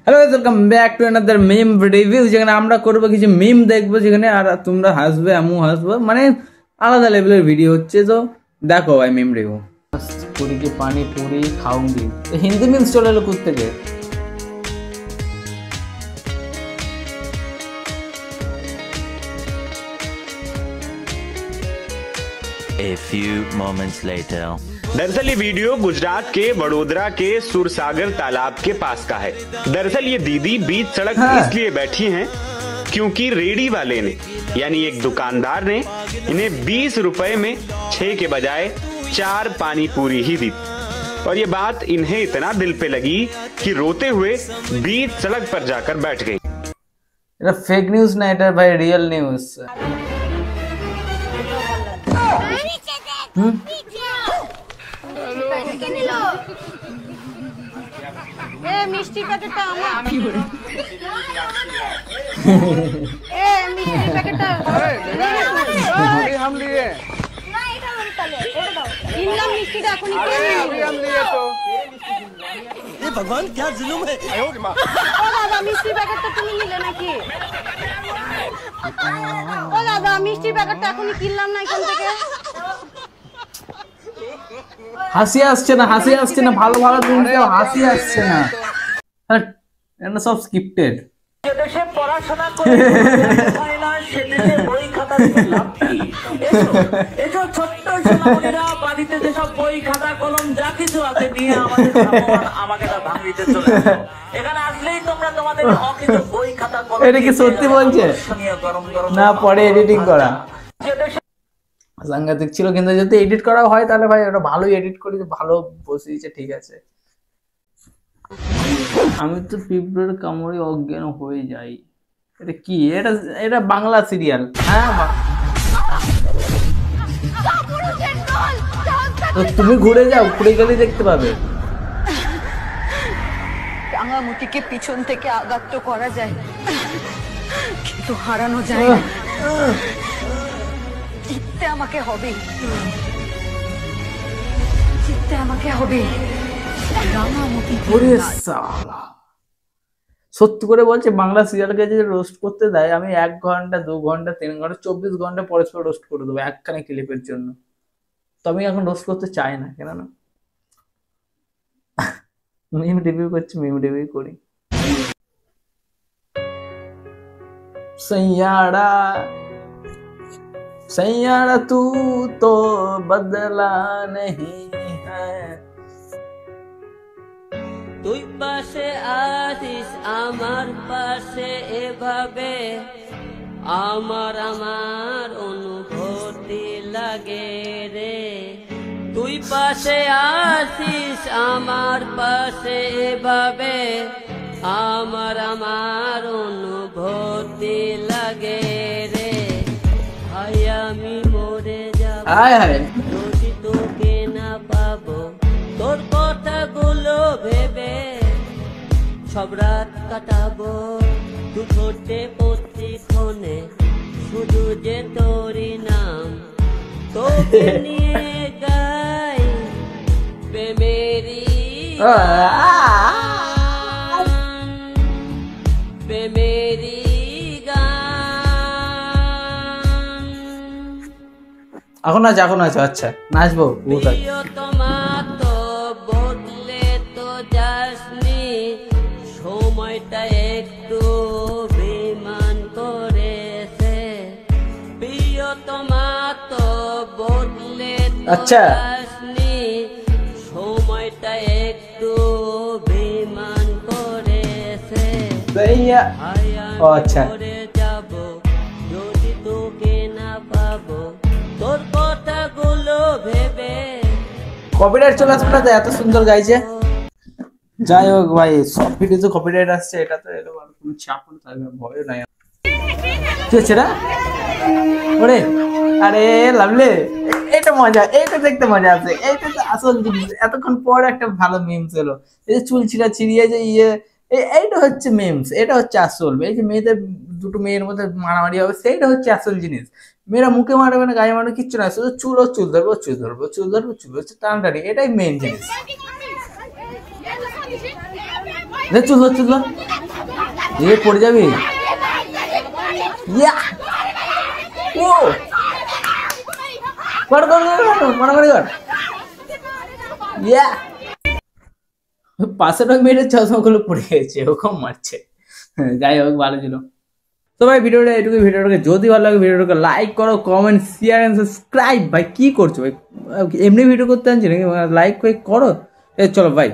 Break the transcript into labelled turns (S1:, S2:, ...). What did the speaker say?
S1: Hello guys, welcome back to another meme review, যেখানে আমরা করবো কিছু মিম দেখবো, যেখানে আর তোমরা হাসবে, আমিও হাসবো, মানে আলাদা লেভেলের ভিডিও হচ্ছে। তো দেখো ভাই মিম রিভিউ। पूरी की पानी पूरी खाऊंगी, हिंदी मीम्स चले लो खुद থেকে।
S2: A few moments later.
S3: दरअसल ये वीडियो गुजरात के वडोदरा के सुरसागर तालाब के पास का है। दरअसल ये दीदी बीच सड़क इसलिए बैठी हैं क्योंकि रेडी वाले ने यानी एक दुकानदार ने इन्हें 20 रुपए में 6 के बजाय 4 पानी पूरी ही दी, और ये बात इन्हें इतना दिल पे लगी कि रोते हुए बीच सड़क पर जाकर बैठ गई।
S1: এটা ফেক নিউজ না, এটা ভাই রিয়েল নিউজ।
S4: মিষ্টি প্যাকেটটা আমার মিষ্টি প্যাকেটটা
S5: हम लिए
S4: না এটা আমি তাহলে এটা দাও কিনলাম মিষ্টিটা এখনই
S5: अभी हम लिए तो
S2: ये भगवान क्या जुल्म है।
S4: ও দাদা মিষ্টি প্যাকেটটা তুমি নিলে নাকি? ও দাদা মিষ্টি প্যাকেটটা এখনই কিনলাম না এখান থেকে।
S1: হাসি আসছে না, হাসি আসছে না, ভালো ভালো তুমি হাসি আসছে না, এটা সব স্ক্রিপ্টেড।
S6: দেশে পড়াশোনা করে হয় না, সে দেশে বই খাতা দিয়ে লাভ কি? এসব ছোট্ট সোনামণিরা বাড়িতে যেসব বই খাতা কলম যা কিছু আছে নিয়ে আমাদের ভগবান আমাকে তা ভাঙিতে চলে আসো। এখানে আসলেই তোমরা তোমাদের অকিত বই খাতা কলম
S1: এটা কি সত্যি বলছে
S6: গরম গরম
S1: না পরে এডিটিং করা সাংঘাতিক ছিল, কিন্তু যদি এডিট করা হয় তাহলে ভাই ওটা ভালোই এডিট করি, ভালো বসিয়েছে, ঠিক আছে। আমি তো পিঁপড়ের কামড়ে অজ্ঞান হয়ে যাই, এটা কি? এটা এটা বাংলা সিরিয়াল। হ্যাঁ তো তুমি ঘুরে যাও, ঘুরে গেলে দেখতে পাবে।
S4: রাঙামতিকে পিছন থেকে আঘাত তো করা যায়, কিন্তু হারানো যায় না। জিততে আমাকে হবে, জিততে আমাকে হবে।
S1: ওরে শালা, সত্যি করে বলছে বাংলা সিরিয়ালকে যে রোস্ট করতে দেয়, আমি 1 ঘন্টা 2 ঘন্টা 3 ঘন্টা 24 ঘন্টা পরস্পর রোস্ট করে দেবো একখানে ক্লিপের জন্য। তো আমি এখন রোস্ট করতে চাই না, কেন না? মিম রিভিউ করছি, মিম রিভিউ করি। सैयाड़ा सैयाड़ा तू तो बदला नहीं है,
S7: তুই পাশে আসিস আমার পাশে এভাবে, আমার আমার অনুভূতি লাগে রে। তুই পাশে আসিস আমার পাশে এভাবে, আমার আমার অনুভূতি লাগে রে। ভাই আমি মরে যাব
S1: হায় হায়,
S7: যদি তোকে না পাবো, তোর কথাগুলো ভেবে সব রাত কাটাবো। দু ঠোঁটে প্রতিক্ষণে শুধু যে তোরই নাম, তোকে নিয়ে গাই প্রেমেরি প্রেমেরি গান।
S1: এখন আছে, এখন আছে, আচ্ছা নাচবো।
S7: তোমার তো বদলে তো যাসনি, সময়টা একটু বিমান করেছে। প্রিয় তোমার তো বদলে
S1: আচ্ছা
S7: যাসনি, সময়টা একটু বিমান করেছে।
S1: ও আচ্ছা,
S7: মরে যাব যদি তোকে না পাবো, তোর কথাগুলো ভেবে।
S1: কপিরাইট চলে আসবে না তো, এত সুন্দর গাইছে। যাই হোক ভাই, সব ভিডিওতে কপিরাইট আসছে, এটা তো এলো আর কোনো চাপ না, থাকবে ভয় নাই। কি হচ্ছে রে? ওরে আরে লাভলে, এটা মজা, এইটা দেখতে মজা আছে, এইটা তো আসল জিনিস। এতক্ষণ পর একটা ভালো মিমস এলো, এই যে চুল ছিঁড়া ছিঁড়িয়ে যে এইটা হচ্ছে মিমস, এটা হচ্ছে আসল। এই যে মেয়েদের দুটো মেয়ের মধ্যে মারামারি হবে, সেইটা হচ্ছে আসল জিনিস। মেয়েরা মুখে মারবে না, গায়ে মারবে, কিচ্ছু না, শুধু চুল ও চুল ধরবো, চুল ধরবো, চুল ধরবো, চুল হচ্ছে টানটানি, এটাই মেন জিনিস। চুল চুল এ পড়ে যাবি। ইয়া ও কর মারামারি কর। ইয়া পাশের লোক মেয়েদের চশমাগুলো পড়ে গেছে, ওরকম মারছে। যাই হোক ভালো ছিল। তো ভাই ভিডিওটা এটুকু, ভিডিওটাকে যদি ভালো লাগে ভিডিওটাকে লাইক করো, কমেন্ট, শেয়ার এন্ড সাবস্ক্রাইব। ভাই কি করছো ভাই, এমনি ভিডিও করতে আনছি নাকি, লাইক করো। চলো ভাই।